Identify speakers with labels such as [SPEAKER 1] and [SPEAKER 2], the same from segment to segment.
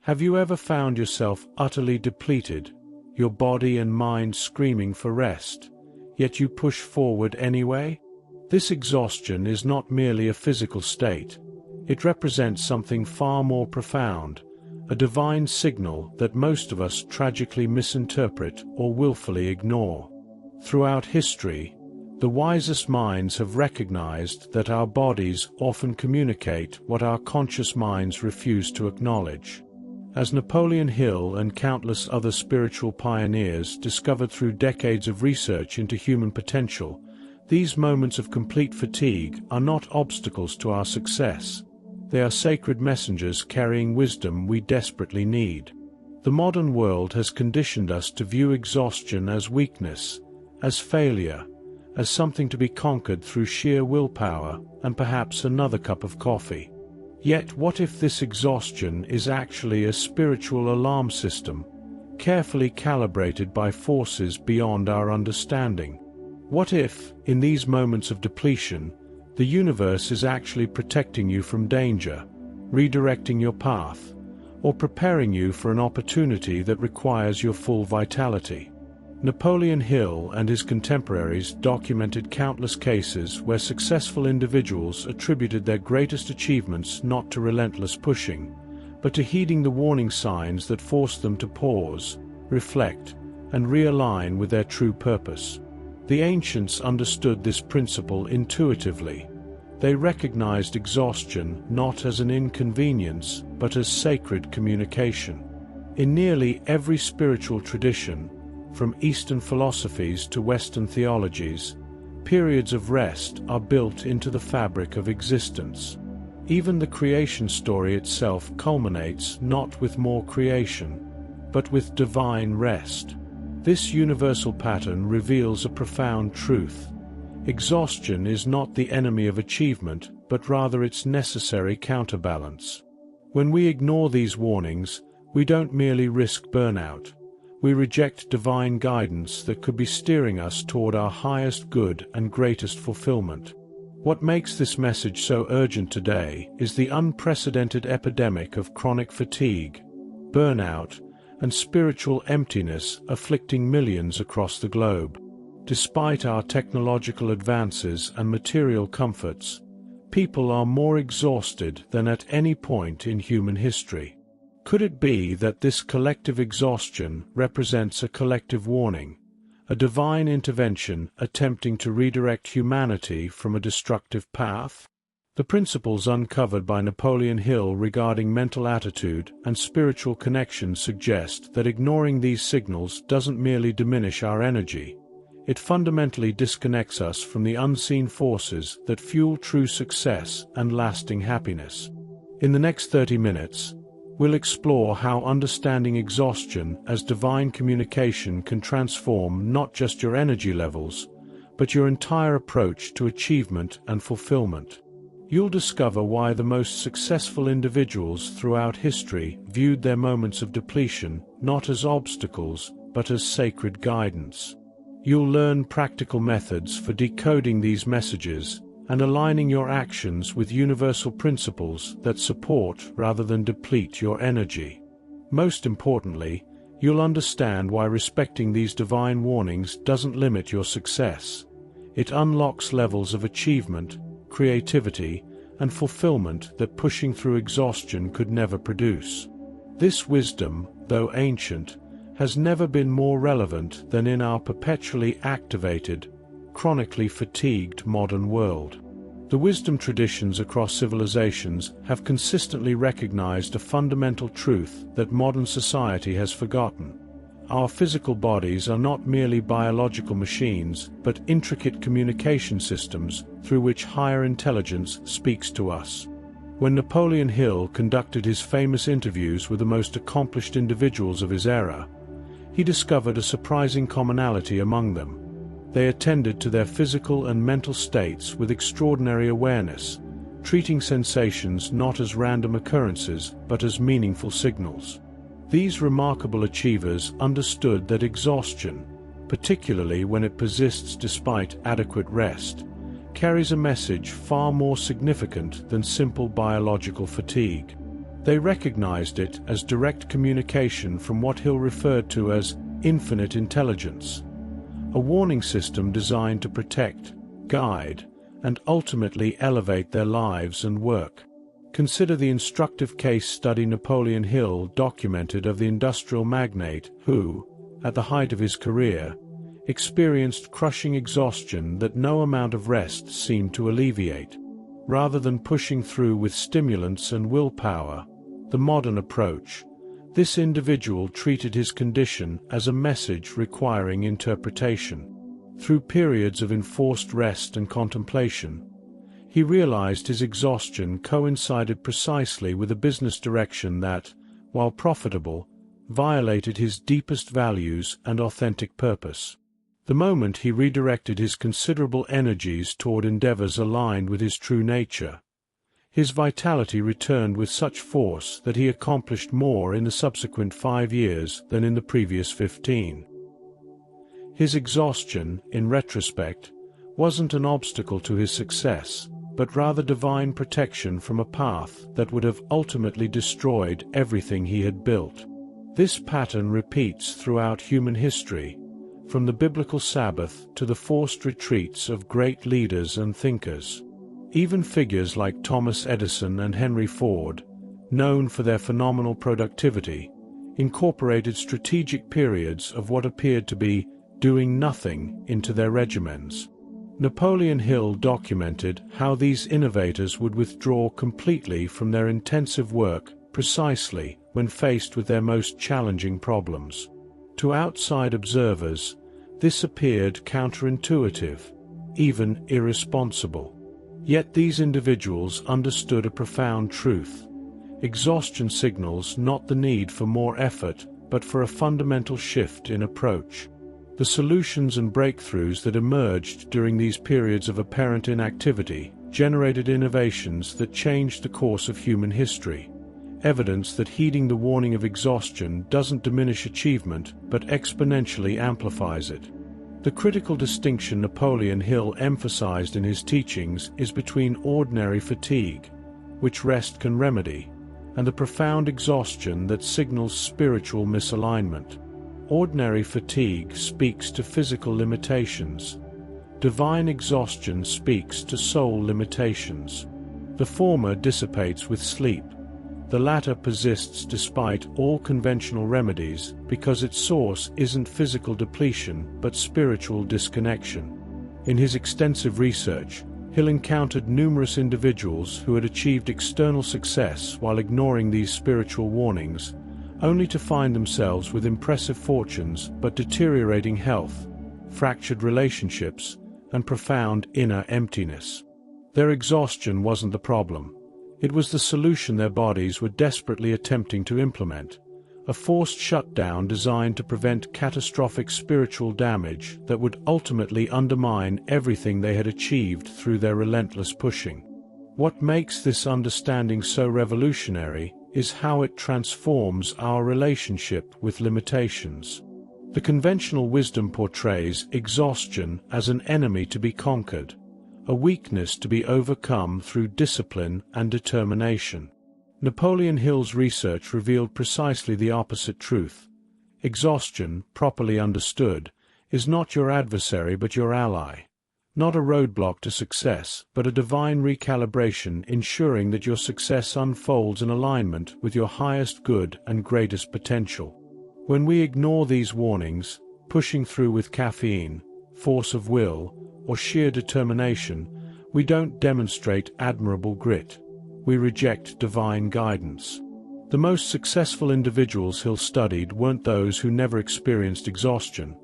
[SPEAKER 1] Have you ever found yourself utterly depleted, your body and mind screaming for rest, yet you push forward anyway? This exhaustion is not merely a physical state. It represents something far more profound, a divine signal that most of us tragically misinterpret or willfully ignore. Throughout history, the wisest minds have recognized that our bodies often communicate what our conscious minds refuse to acknowledge. As Napoleon Hill and countless other spiritual pioneers discovered through decades of research into human potential, these moments of complete fatigue are not obstacles to our success. They are sacred messengers carrying wisdom we desperately need. The modern world has conditioned us to view exhaustion as weakness, as failure, as something to be conquered through sheer willpower and perhaps another cup of coffee. Yet what if this exhaustion is actually a spiritual alarm system, carefully calibrated by forces beyond our understanding? What if, in these moments of depletion, the universe is actually protecting you from danger, redirecting your path, or preparing you for an opportunity that requires your full vitality? Napoleon Hill and his contemporaries documented countless cases where successful individuals attributed their greatest achievements not to relentless pushing, but to heeding the warning signs that forced them to pause, reflect, and realign with their true purpose. The ancients understood this principle intuitively. They recognized exhaustion not as an inconvenience, but as sacred communication. In nearly every spiritual tradition, from Eastern philosophies to Western theologies, periods of rest are built into the fabric of existence. Even the creation story itself culminates not with more creation, but with divine rest. This universal pattern reveals a profound truth. Exhaustion is not the enemy of achievement, but rather its necessary counterbalance. When we ignore these warnings, we don't merely risk burnout. We reject divine guidance that could be steering us toward our highest good and greatest fulfillment. What makes this message so urgent today is the unprecedented epidemic of chronic fatigue, burnout, and spiritual emptiness afflicting millions across the globe. Despite our technological advances and material comforts, people are more exhausted than at any point in human history. Could it be that this collective exhaustion represents a collective warning, a divine intervention attempting to redirect humanity from a destructive path? The principles uncovered by Napoleon Hill regarding mental attitude and spiritual connection suggest that ignoring these signals doesn't merely diminish our energy. It fundamentally disconnects us from the unseen forces that fuel true success and lasting happiness. In the next 30 minutes, we'll explore how understanding exhaustion as divine communication can transform not just your energy levels, but your entire approach to achievement and fulfillment. You'll discover why the most successful individuals throughout history viewed their moments of depletion not as obstacles, but as sacred guidance. You'll learn practical methods for decoding these messages and aligning your actions with universal principles that support rather than deplete your energy. Most importantly, you'll understand why respecting these divine warnings doesn't limit your success. It unlocks levels of achievement, creativity, and fulfillment that pushing through exhaustion could never produce. This wisdom, though ancient, has never been more relevant than in our perpetually activated, chronically fatigued modern world. The wisdom traditions across civilizations have consistently recognized a fundamental truth that modern society has forgotten. Our physical bodies are not merely biological machines, but intricate communication systems through which higher intelligence speaks to us. When Napoleon Hill conducted his famous interviews with the most accomplished individuals of his era, he discovered a surprising commonality among them. They attended to their physical and mental states with extraordinary awareness, treating sensations not as random occurrences but as meaningful signals. These remarkable achievers understood that exhaustion, particularly when it persists despite adequate rest, carries a message far more significant than simple biological fatigue. They recognized it as direct communication from what Hill referred to as infinite intelligence, a warning system designed to protect, guide, and ultimately elevate their lives and work. Consider the instructive case study Napoleon Hill documented of the industrial magnate who, at the height of his career, experienced crushing exhaustion that no amount of rest seemed to alleviate. Rather than pushing through with stimulants and willpower, the modern approach, this individual treated his condition as a message requiring interpretation. Through periods of enforced rest and contemplation, he realized his exhaustion coincided precisely with a business direction that, while profitable, violated his deepest values and authentic purpose. The moment he redirected his considerable energies toward endeavors aligned with his true nature, his vitality returned with such force that he accomplished more in the subsequent 5 years than in the previous 15. His exhaustion, in retrospect, wasn't an obstacle to his success, but rather divine protection from a path that would have ultimately destroyed everything he had built. This pattern repeats throughout human history, from the biblical Sabbath to the forced retreats of great leaders and thinkers. Even figures like Thomas Edison and Henry Ford, known for their phenomenal productivity, incorporated strategic periods of what appeared to be doing nothing into their regimens. Napoleon Hill documented how these innovators would withdraw completely from their intensive work precisely when faced with their most challenging problems. To outside observers, this appeared counterintuitive, even irresponsible. Yet these individuals understood a profound truth. Exhaustion signals not the need for more effort, but for a fundamental shift in approach. The solutions and breakthroughs that emerged during these periods of apparent inactivity generated innovations that changed the course of human history. Evidence that heeding the warning of exhaustion doesn't diminish achievement, but exponentially amplifies it. The critical distinction Napoleon Hill emphasized in his teachings is between ordinary fatigue, which rest can remedy, and the profound exhaustion that signals spiritual misalignment. Ordinary fatigue speaks to physical limitations. Divine exhaustion speaks to soul limitations. The former dissipates with sleep. The latter persists despite all conventional remedies because its source isn't physical depletion but spiritual disconnection. In his extensive research, Hill encountered numerous individuals who had achieved external success while ignoring these spiritual warnings, only to find themselves with impressive fortunes but deteriorating health, fractured relationships, and profound inner emptiness. Their exhaustion wasn't the problem. It was the solution their bodies were desperately attempting to implement, a forced shutdown designed to prevent catastrophic spiritual damage that would ultimately undermine everything they had achieved through their relentless pushing. What makes this understanding so revolutionary is how it transforms our relationship with limitations. The conventional wisdom portrays exhaustion as an enemy to be conquered, a weakness to be overcome through discipline and determination. Napoleon Hill's research revealed precisely the opposite truth. Exhaustion, properly understood, is not your adversary but your ally. Not a roadblock to success, but a divine recalibration ensuring that your success unfolds in alignment with your highest good and greatest potential. When we ignore these warnings, pushing through with caffeine, force of will, or sheer determination, we don't demonstrate admirable grit. We reject divine guidance. The most successful individuals Hill studied weren't those who never experienced exhaustion,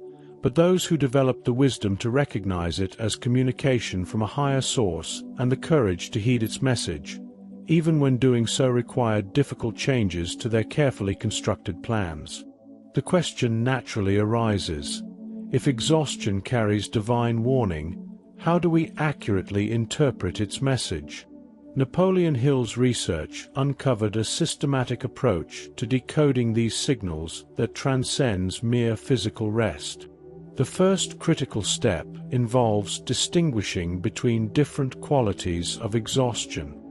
[SPEAKER 1] but those who developed the wisdom to recognize it as communication from a higher source and the courage to heed its message, even when doing so required difficult changes to their carefully constructed plans. The question naturally arises: if exhaustion carries divine warning, how do we accurately interpret its message? Napoleon Hill's research uncovered a systematic approach to decoding these signals that transcends mere physical rest. The first critical step involves distinguishing between different qualities of exhaustion.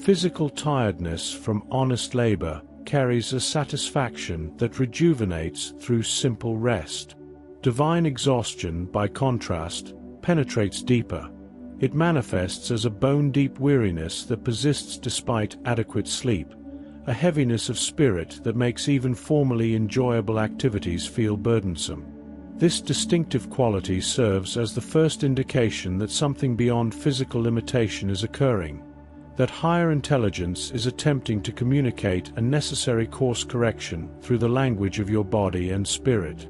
[SPEAKER 1] Physical tiredness from honest labor carries a satisfaction that rejuvenates through simple rest. Divine exhaustion, by contrast, penetrates deeper. It manifests as a bone-deep weariness that persists despite adequate sleep, a heaviness of spirit that makes even formally enjoyable activities feel burdensome. This distinctive quality serves as the first indication that something beyond physical limitation is occurring, that higher intelligence is attempting to communicate a necessary course correction through the language of your body and spirit.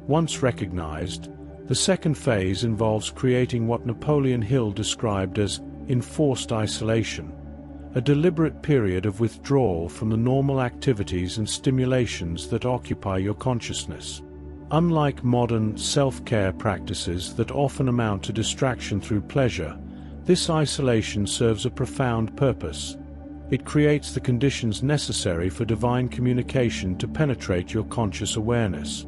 [SPEAKER 1] Once recognized, the second phase involves creating what Napoleon Hill described as enforced isolation, a deliberate period of withdrawal from the normal activities and stimulations that occupy your consciousness. Unlike modern self-care practices that often amount to distraction through pleasure, this isolation serves a profound purpose. It creates the conditions necessary for divine communication to penetrate your conscious awareness.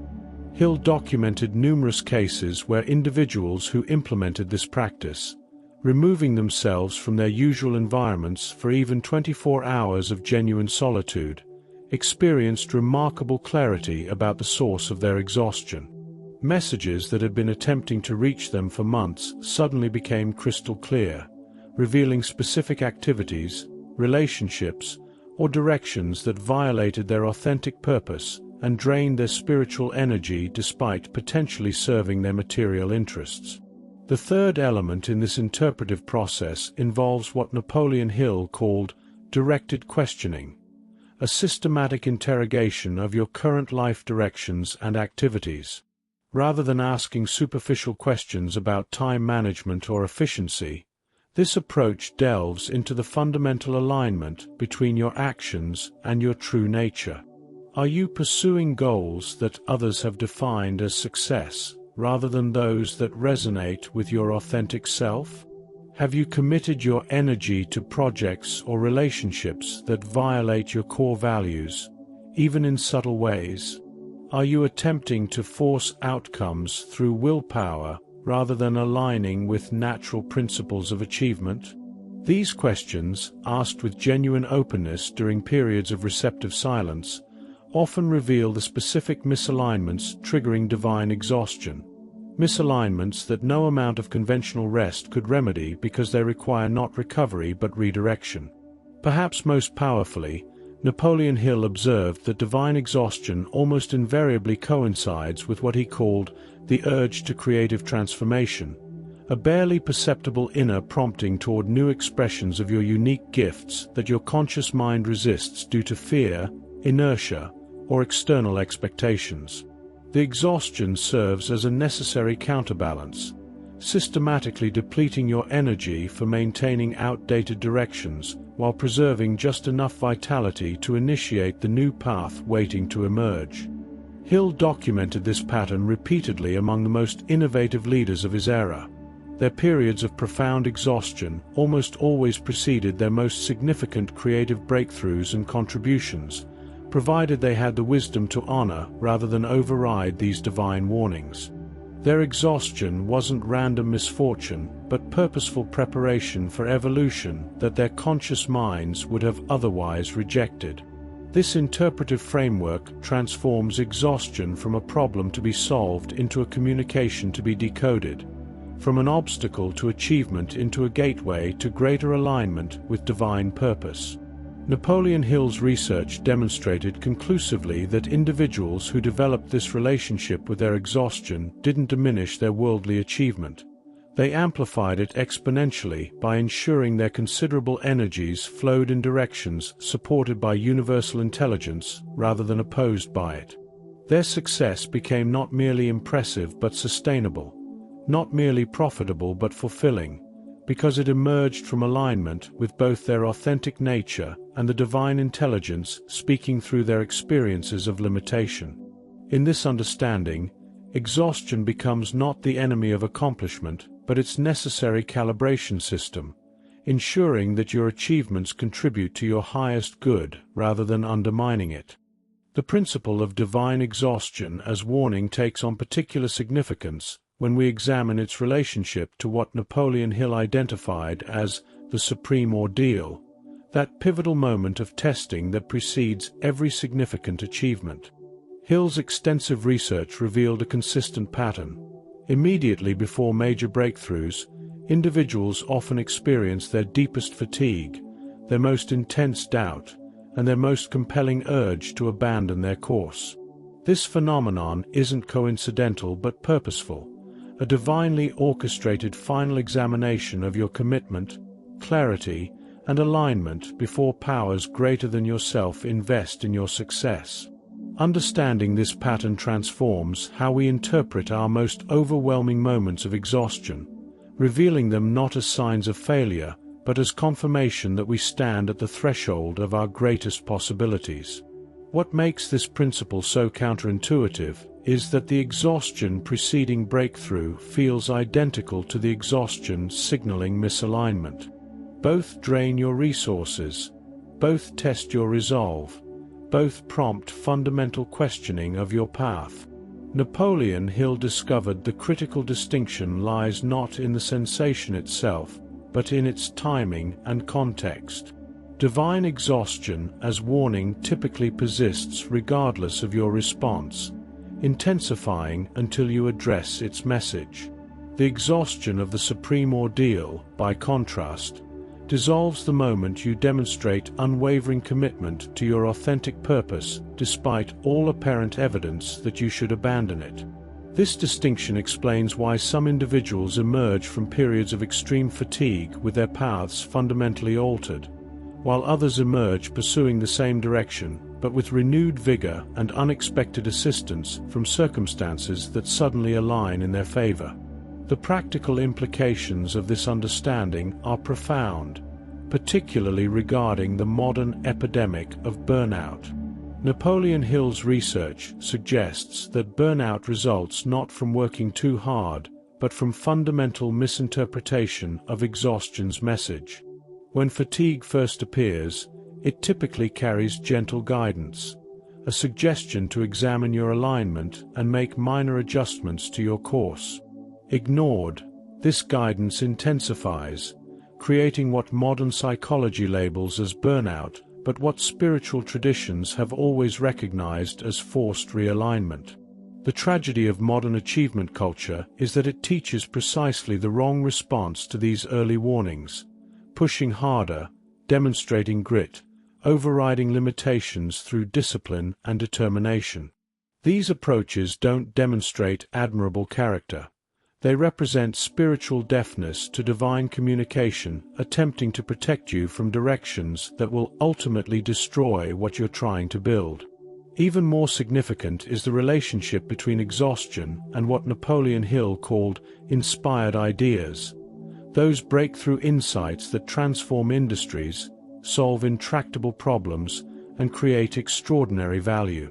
[SPEAKER 1] Hill documented numerous cases where individuals who implemented this practice, removing themselves from their usual environments for even 24 hours of genuine solitude, experienced remarkable clarity about the source of their exhaustion. Messages that had been attempting to reach them for months suddenly became crystal clear, revealing specific activities, relationships, or directions that violated their authentic purpose and drained their spiritual energy despite potentially serving their material interests. The third element in this interpretive process involves what Napoleon Hill called directed questioning, a systematic interrogation of your current life directions and activities. Rather than asking superficial questions about time management or efficiency, this approach delves into the fundamental alignment between your actions and your true nature. Are you pursuing goals that others have defined as success, rather than those that resonate with your authentic self? Have you committed your energy to projects or relationships that violate your core values, even in subtle ways? Are you attempting to force outcomes through willpower rather than aligning with natural principles of achievement? These questions, asked with genuine openness during periods of receptive silence, often reveal the specific misalignments triggering divine exhaustion. Misalignments that no amount of conventional rest could remedy because they require not recovery but redirection. Perhaps most powerfully, Napoleon Hill observed that divine exhaustion almost invariably coincides with what he called the urge to creative transformation, a barely perceptible inner prompting toward new expressions of your unique gifts that your conscious mind resists due to fear, inertia, or external expectations. The exhaustion serves as a necessary counterbalance, systematically depleting your energy for maintaining outdated directions while preserving just enough vitality to initiate the new path waiting to emerge. Hill documented this pattern repeatedly among the most innovative leaders of his era. Their periods of profound exhaustion almost always preceded their most significant creative breakthroughs and contributions, provided they had the wisdom to honor rather than override these divine warnings. Their exhaustion wasn't random misfortune, but purposeful preparation for evolution that their conscious minds would have otherwise rejected. This interpretive framework transforms exhaustion from a problem to be solved into a communication to be decoded, from an obstacle to achievement into a gateway to greater alignment with divine purpose. Napoleon Hill's research demonstrated conclusively that individuals who developed this relationship with their exhaustion didn't diminish their worldly achievement. They amplified it exponentially by ensuring their considerable energies flowed in directions supported by universal intelligence rather than opposed by it. Their success became not merely impressive but sustainable, not merely profitable but fulfilling, because it emerged from alignment with both their authentic nature and the divine intelligence speaking through their experiences of limitation. In this understanding, exhaustion becomes not the enemy of accomplishment, but its necessary calibration system, ensuring that your achievements contribute to your highest good rather than undermining it. The principle of divine exhaustion as warning takes on particular significance when we examine its relationship to what Napoleon Hill identified as the supreme ordeal, that pivotal moment of testing that precedes every significant achievement. Hill's extensive research revealed a consistent pattern. Immediately before major breakthroughs, individuals often experience their deepest fatigue, their most intense doubt, and their most compelling urge to abandon their course. This phenomenon isn't coincidental but purposeful, a divinely orchestrated final examination of your commitment, clarity, and alignment before powers greater than yourself invest in your success. Understanding this pattern transforms how we interpret our most overwhelming moments of exhaustion, revealing them not as signs of failure, but as confirmation that we stand at the threshold of our greatest possibilities. What makes this principle so counterintuitive is that the exhaustion preceding breakthrough feels identical to the exhaustion signaling misalignment. Both drain your resources, both test your resolve, both prompt fundamental questioning of your path. Napoleon Hill discovered the critical distinction lies not in the sensation itself, but in its timing and context. Divine exhaustion as warning typically persists regardless of your response, intensifying until you address its message. The exhaustion of the supreme ordeal, by contrast, dissolves the moment you demonstrate unwavering commitment to your authentic purpose despite all apparent evidence that you should abandon it. This distinction explains why some individuals emerge from periods of extreme fatigue with their paths fundamentally altered, while others emerge pursuing the same direction but with renewed vigor and unexpected assistance from circumstances that suddenly align in their favor. The practical implications of this understanding are profound, particularly regarding the modern epidemic of burnout. Napoleon Hill's research suggests that burnout results not from working too hard, but from fundamental misinterpretation of exhaustion's message. When fatigue first appears, it typically carries gentle guidance, a suggestion to examine your alignment and make minor adjustments to your course. Ignored, this guidance intensifies, creating what modern psychology labels as burnout, but what spiritual traditions have always recognized as forced realignment. The tragedy of modern achievement culture is that it teaches precisely the wrong response to these early warnings, pushing harder, demonstrating grit, overriding limitations through discipline and determination. These approaches don't demonstrate admirable character. They represent spiritual deafness to divine communication, attempting to protect you from directions that will ultimately destroy what you're trying to build. Even more significant is the relationship between exhaustion and what Napoleon Hill called inspired ideas, those breakthrough insights that transform industries, solve intractable problems, and create extraordinary value.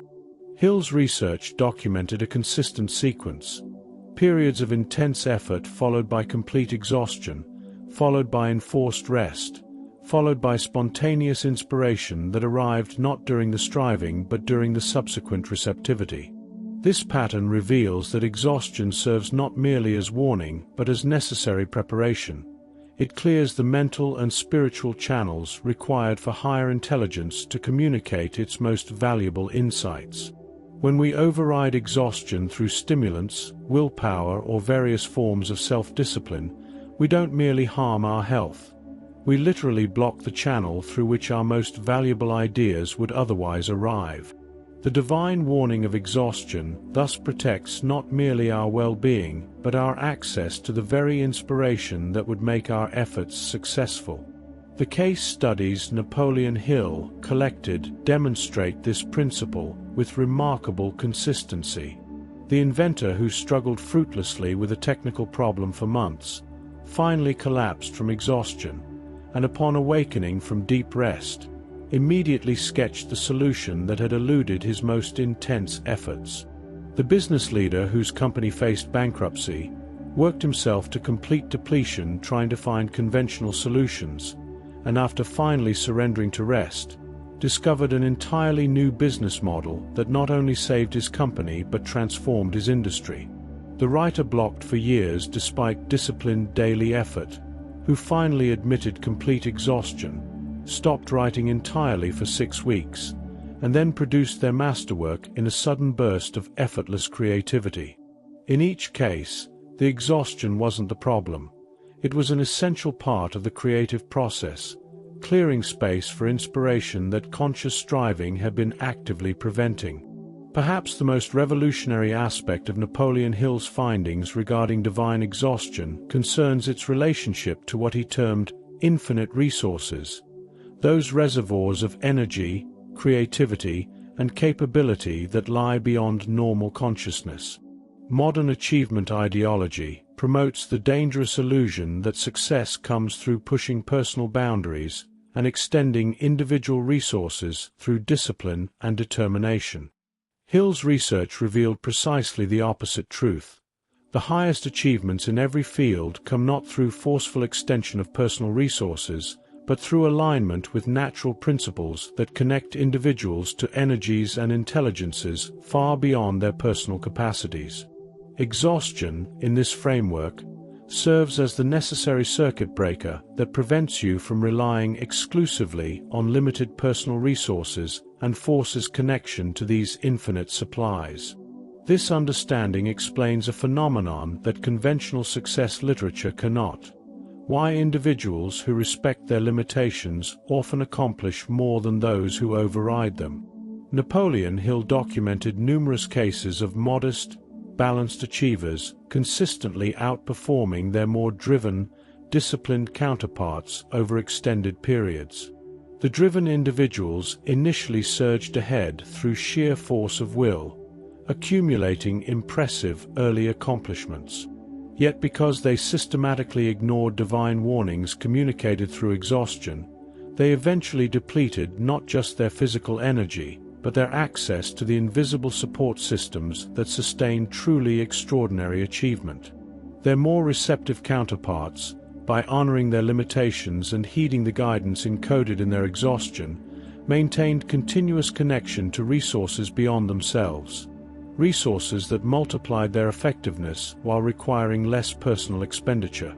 [SPEAKER 1] Hill's research documented a consistent sequence: periods of intense effort followed by complete exhaustion, followed by enforced rest, followed by spontaneous inspiration that arrived not during the striving but during the subsequent receptivity. This pattern reveals that exhaustion serves not merely as warning but as necessary preparation. It clears the mental and spiritual channels required for higher intelligence to communicate its most valuable insights. When we override exhaustion through stimulants, willpower, or various forms of self-discipline, we don't merely harm our health. We literally block the channel through which our most valuable ideas would otherwise arrive. The divine warning of exhaustion thus protects not merely our well-being, but our access to the very inspiration that would make our efforts successful. The case studies Napoleon Hill collected demonstrate this principle with remarkable consistency. The inventor, who struggled fruitlessly with a technical problem for months, finally collapsed from exhaustion, and upon awakening from deep rest, immediately sketched the solution that had eluded his most intense efforts. The business leader, whose company faced bankruptcy, worked himself to complete depletion trying to find conventional solutions, and after finally surrendering to rest, discovered an entirely new business model that not only saved his company but transformed his industry. The writer blocked for years despite disciplined daily effort, who finally admitted complete exhaustion, stopped writing entirely for 6 weeks, and then produced their masterwork in a sudden burst of effortless creativity. In each case, the exhaustion wasn't the problem. It was an essential part of the creative process, clearing space for inspiration that conscious striving had been actively preventing. Perhaps the most revolutionary aspect of Napoleon Hill's findings regarding divine exhaustion concerns its relationship to what he termed infinite resources, those reservoirs of energy, creativity, and capability that lie beyond normal consciousness. Modern achievement ideology promotes the dangerous illusion that success comes through pushing personal boundaries and extending individual resources through discipline and determination. Hill's research revealed precisely the opposite truth. The highest achievements in every field come not through forceful extension of personal resources, but through alignment with natural principles that connect individuals to energies and intelligences far beyond their personal capacities. Exhaustion, in this framework, serves as the necessary circuit breaker that prevents you from relying exclusively on limited personal resources and forces connection to these infinite supplies. This understanding explains a phenomenon that conventional success literature cannot: why individuals who respect their limitations often accomplish more than those who override them. Napoleon Hill documented numerous cases of modest, balanced achievers consistently outperforming their more driven, disciplined counterparts over extended periods. The driven individuals initially surged ahead through sheer force of will, accumulating impressive early accomplishments. Yet because they systematically ignored divine warnings communicated through exhaustion, they eventually depleted not just their physical energy, but their access to the invisible support systems that sustain truly extraordinary achievement. Their more receptive counterparts, by honoring their limitations and heeding the guidance encoded in their exhaustion, maintained continuous connection to resources beyond themselves, resources that multiplied their effectiveness while requiring less personal expenditure.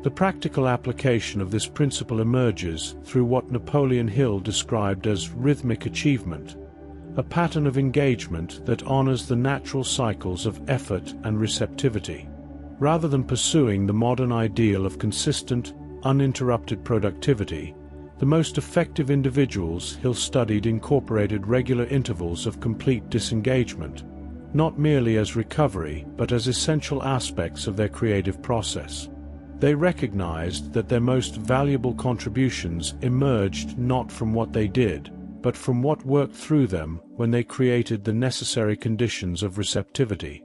[SPEAKER 1] The practical application of this principle emerges through what Napoleon Hill described as rhythmic achievement, a pattern of engagement that honors the natural cycles of effort and receptivity. Rather than pursuing the modern ideal of consistent, uninterrupted productivity, the most effective individuals Hill studied incorporated regular intervals of complete disengagement, not merely as recovery but as essential aspects of their creative process. They recognized that their most valuable contributions emerged not from what they did, but from what worked through them when they created the necessary conditions of receptivity.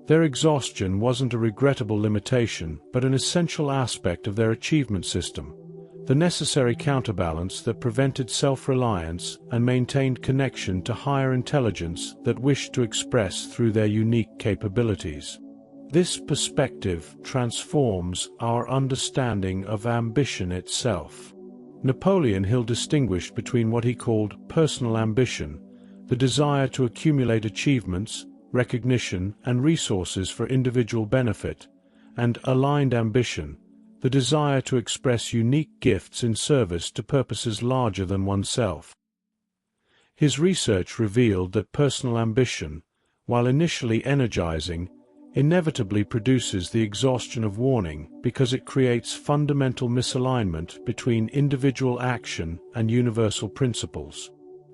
[SPEAKER 1] Their exhaustion wasn't a regrettable limitation, but an essential aspect of their achievement system, the necessary counterbalance that prevented self-reliance and maintained connection to higher intelligence that wished to express through their unique capabilities. This perspective transforms our understanding of ambition itself. Napoleon Hill distinguished between what he called personal ambition, the desire to accumulate achievements, recognition, and resources for individual benefit, and aligned ambition, the desire to express unique gifts in service to purposes larger than oneself. His research revealed that personal ambition, while initially energizing, inevitably produces the exhaustion of warning because it creates fundamental misalignment between individual action and universal principles.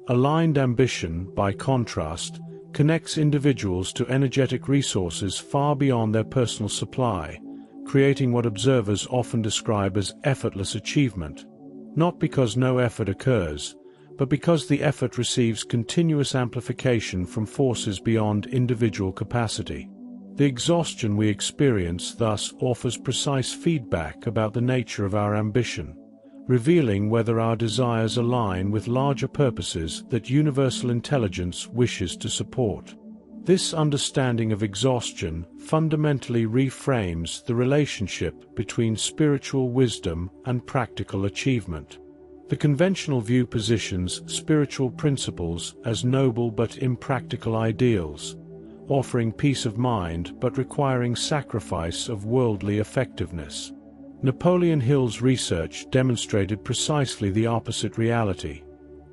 [SPEAKER 1] Aligned ambition, by contrast, connects individuals to energetic resources far beyond their personal supply, creating what observers often describe as effortless achievement, not because no effort occurs, but because the effort receives continuous amplification from forces beyond individual capacity. The exhaustion we experience thus offers precise feedback about the nature of our ambition, revealing whether our desires align with larger purposes that universal intelligence wishes to support. This understanding of exhaustion fundamentally reframes the relationship between spiritual wisdom and practical achievement. The conventional view positions spiritual principles as noble but impractical ideals, offering peace of mind but requiring sacrifice of worldly effectiveness. Napoleon Hill's research demonstrated precisely the opposite reality.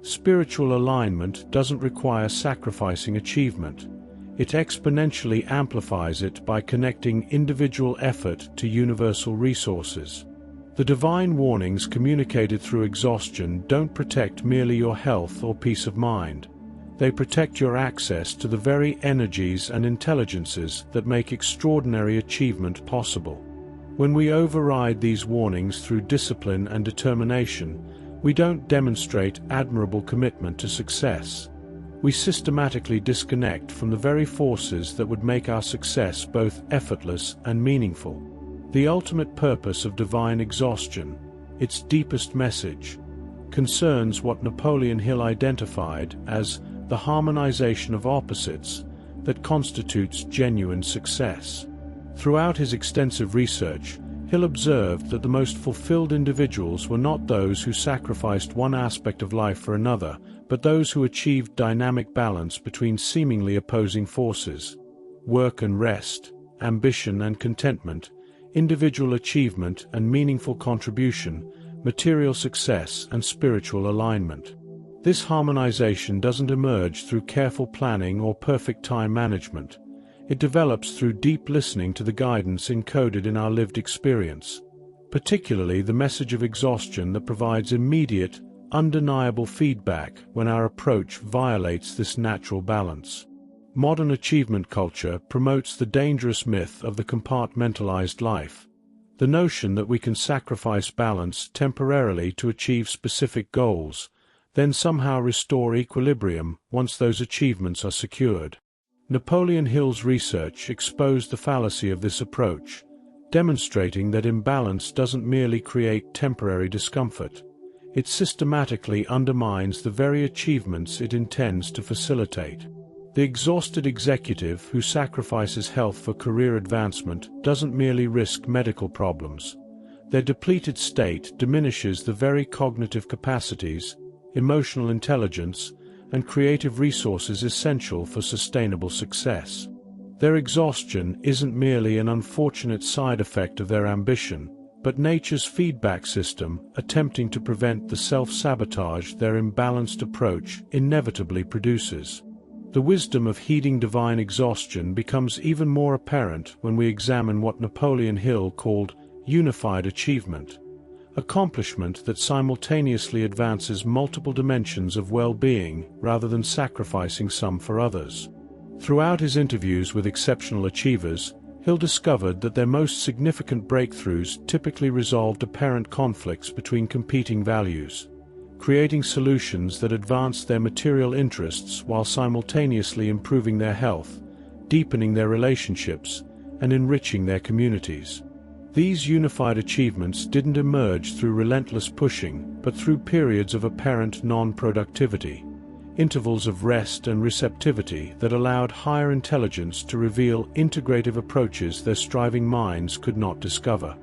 [SPEAKER 1] Spiritual alignment doesn't require sacrificing achievement. It exponentially amplifies it by connecting individual effort to universal resources. The divine warnings communicated through exhaustion don't protect merely your health or peace of mind. They protect your access to the very energies and intelligences that make extraordinary achievement possible. When we override these warnings through discipline and determination, we don't demonstrate admirable commitment to success. We systematically disconnect from the very forces that would make our success both effortless and meaningful. The ultimate purpose of divine exhaustion, its deepest message, concerns what Napoleon Hill identified as the harmonization of opposites that constitutes genuine success. Throughout his extensive research, Hill observed that the most fulfilled individuals were not those who sacrificed one aspect of life for another, but those who achieved dynamic balance between seemingly opposing forces: work and rest, ambition and contentment, individual achievement and meaningful contribution, material success and spiritual alignment. This harmonization doesn't emerge through careful planning or perfect time management. It develops through deep listening to the guidance encoded in our lived experience, particularly the message of exhaustion that provides immediate, undeniable feedback when our approach violates this natural balance. Modern achievement culture promotes the dangerous myth of the compartmentalized life, the notion that we can sacrifice balance temporarily to achieve specific goals, then somehow restore equilibrium once those achievements are secured. Napoleon Hill's research exposed the fallacy of this approach, demonstrating that imbalance doesn't merely create temporary discomfort. It systematically undermines the very achievements it intends to facilitate. The exhausted executive who sacrifices health for career advancement doesn't merely risk medical problems. Their depleted state diminishes the very cognitive capacities, emotional intelligence, and creative resources essential for sustainable success. Their exhaustion isn't merely an unfortunate side effect of their ambition, but nature's feedback system attempting to prevent the self-sabotage their imbalanced approach inevitably produces. The wisdom of heeding divine exhaustion becomes even more apparent when we examine what Napoleon Hill called unified achievement, accomplishment that simultaneously advances multiple dimensions of well-being rather than sacrificing some for others. Throughout his interviews with exceptional achievers, Hill discovered that their most significant breakthroughs typically resolved apparent conflicts between competing values, creating solutions that advanced their material interests while simultaneously improving their health, deepening their relationships, and enriching their communities. These unified achievements didn't emerge through relentless pushing, but through periods of apparent non-productivity, intervals of rest and receptivity that allowed higher intelligence to reveal integrative approaches their striving minds could not discover.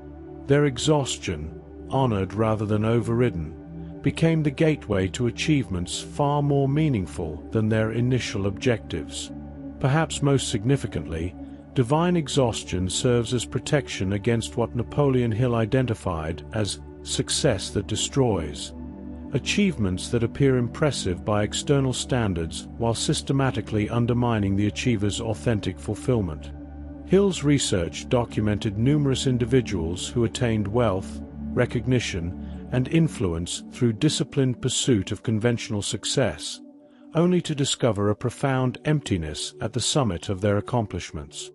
[SPEAKER 1] Their exhaustion, honored rather than overridden, became the gateway to achievements far more meaningful than their initial objectives. Perhaps most significantly, divine exhaustion serves as protection against what Napoleon Hill identified as success that destroys. Achievements that appear impressive by external standards while systematically undermining the achiever's authentic fulfillment. Hill's research documented numerous individuals who attained wealth, recognition, and influence through disciplined pursuit of conventional success, only to discover a profound emptiness at the summit of their accomplishments.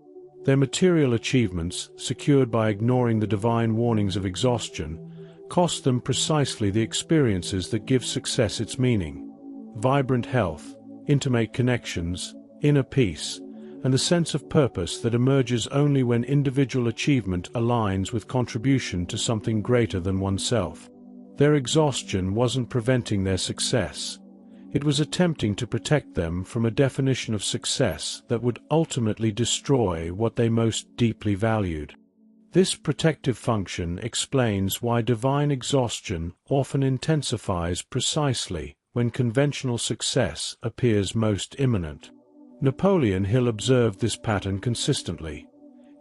[SPEAKER 1] Their material achievements, secured by ignoring the divine warnings of exhaustion, cost them precisely the experiences that give success its meaning: vibrant health, intimate connections, inner peace, and the sense of purpose that emerges only when individual achievement aligns with contribution to something greater than oneself. Their exhaustion wasn't preventing their success. It was attempting to protect them from a definition of success that would ultimately destroy what they most deeply valued. This protective function explains why divine exhaustion often intensifies precisely when conventional success appears most imminent. Napoleon Hill observed this pattern consistently.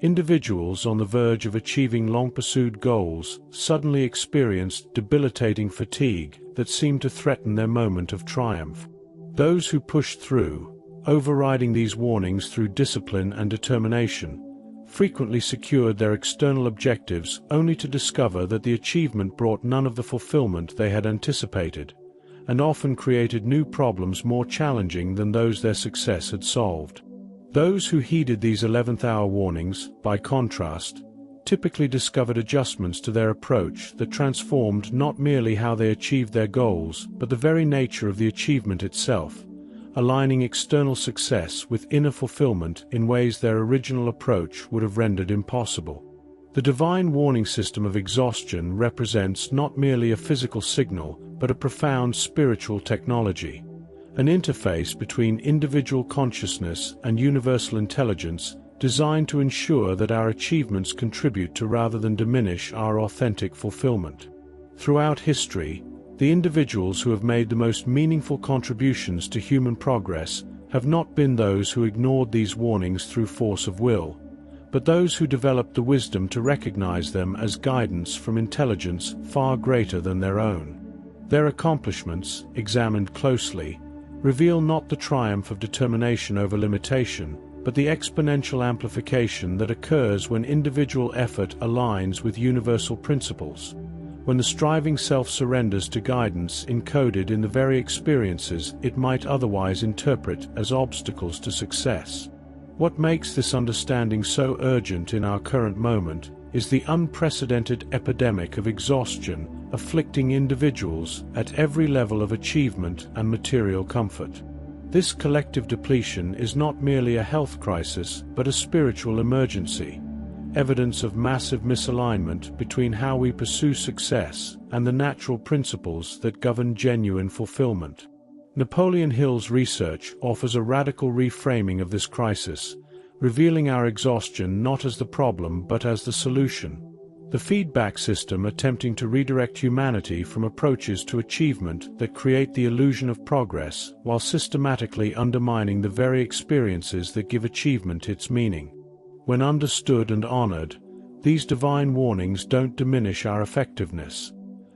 [SPEAKER 1] Individuals on the verge of achieving long-pursued goals suddenly experienced debilitating fatigue that seemed to threaten their moment of triumph. Those who pushed through, overriding these warnings through discipline and determination, frequently secured their external objectives only to discover that the achievement brought none of the fulfillment they had anticipated, and often created new problems more challenging than those their success had solved. Those who heeded these 11th-hour warnings, by contrast, typically discovered adjustments to their approach that transformed not merely how they achieved their goals but the very nature of the achievement itself, aligning external success with inner fulfillment in ways their original approach would have rendered impossible. The divine warning system of exhaustion represents not merely a physical signal but a profound spiritual technology, an interface between individual consciousness and universal intelligence designed to ensure that our achievements contribute to rather than diminish our authentic fulfillment. Throughout history, the individuals who have made the most meaningful contributions to human progress have not been those who ignored these warnings through force of will, but those who developed the wisdom to recognize them as guidance from intelligence far greater than their own. Their accomplishments, examined closely, reveal not the triumph of determination over limitation, but the exponential amplification that occurs when individual effort aligns with universal principles, when the striving self surrenders to guidance encoded in the very experiences it might otherwise interpret as obstacles to success. What makes this understanding so urgent in our current moment is the unprecedented epidemic of exhaustion afflicting individuals at every level of achievement and material comfort. This collective depletion is not merely a health crisis but a spiritual emergency, evidence of massive misalignment between how we pursue success and the natural principles that govern genuine fulfillment. Napoleon Hill's research offers a radical reframing of this crisis, revealing our exhaustion not as the problem but as the solution. The feedback system attempting to redirect humanity from approaches to achievement that create the illusion of progress while systematically undermining the very experiences that give achievement its meaning. When understood and honored, these divine warnings don't diminish our effectiveness.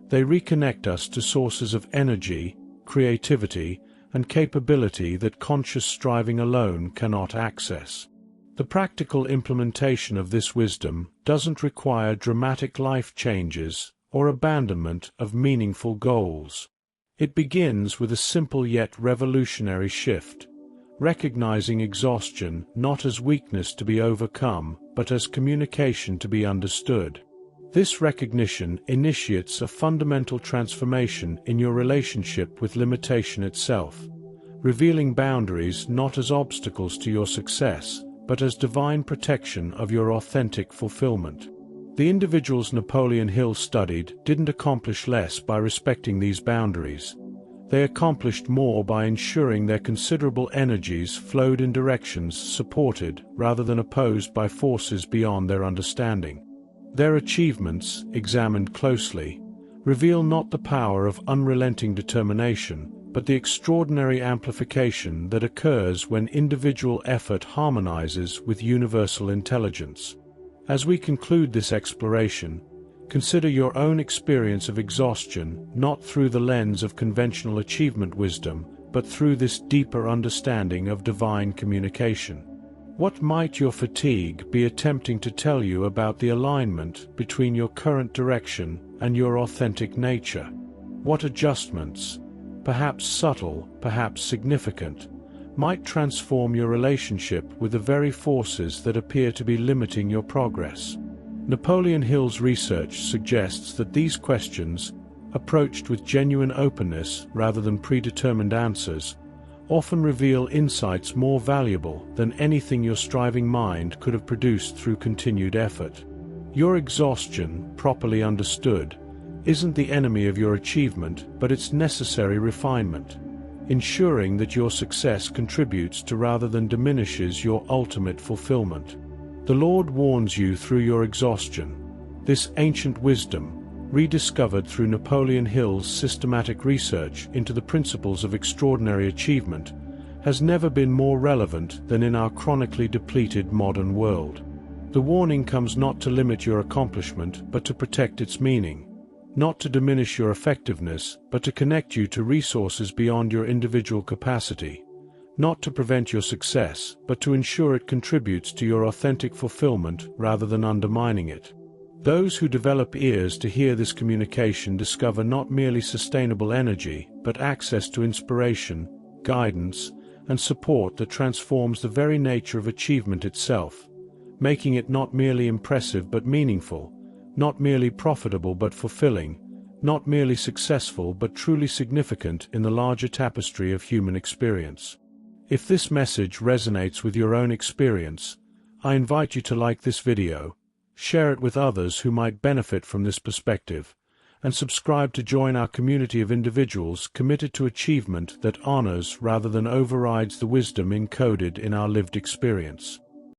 [SPEAKER 1] They reconnect us to sources of energy, creativity, and capability that conscious striving alone cannot access. The practical implementation of this wisdom doesn't require dramatic life changes or abandonment of meaningful goals. It begins with a simple yet revolutionary shift, recognizing exhaustion not as weakness to be overcome, but as communication to be understood. This recognition initiates a fundamental transformation in your relationship with limitation itself, revealing boundaries not as obstacles to your success, but as divine protection of your authentic fulfillment. The individuals Napoleon Hill studied didn't accomplish less by respecting these boundaries. They accomplished more by ensuring their considerable energies flowed in directions supported rather than opposed by forces beyond their understanding. Their achievements, examined closely, reveal not the power of unrelenting determination, but the extraordinary amplification that occurs when individual effort harmonizes with universal intelligence. As we conclude this exploration, consider your own experience of exhaustion not through the lens of conventional achievement wisdom, but through this deeper understanding of divine communication. What might your fatigue be attempting to tell you about the alignment between your current direction and your authentic nature? What adjustments, perhaps subtle, perhaps significant, might transform your relationship with the very forces that appear to be limiting your progress? Napoleon Hill's research suggests that these questions, approached with genuine openness rather than predetermined answers, often reveal insights more valuable than anything your striving mind could have produced through continued effort. Your exhaustion, properly understood, isn't the enemy of your achievement, but its necessary refinement, ensuring that your success contributes to rather than diminishes your ultimate fulfillment. The Lord warns you through your exhaustion. This ancient wisdom, rediscovered through Napoleon Hill's systematic research into the principles of extraordinary achievement, has never been more relevant than in our chronically depleted modern world. The warning comes not to limit your accomplishment, but to protect its meaning. Not to diminish your effectiveness, but to connect you to resources beyond your individual capacity. Not to prevent your success, but to ensure it contributes to your authentic fulfillment rather than undermining it. Those who develop ears to hear this communication discover not merely sustainable energy, but access to inspiration, guidance, and support that transforms the very nature of achievement itself, making it not merely impressive but meaningful, not merely profitable but fulfilling, not merely successful but truly significant in the larger tapestry of human experience. If this message resonates with your own experience, I invite you to like this video, share it with others who might benefit from this perspective, and subscribe to join our community of individuals committed to achievement that honors rather than overrides the wisdom encoded in our lived experience.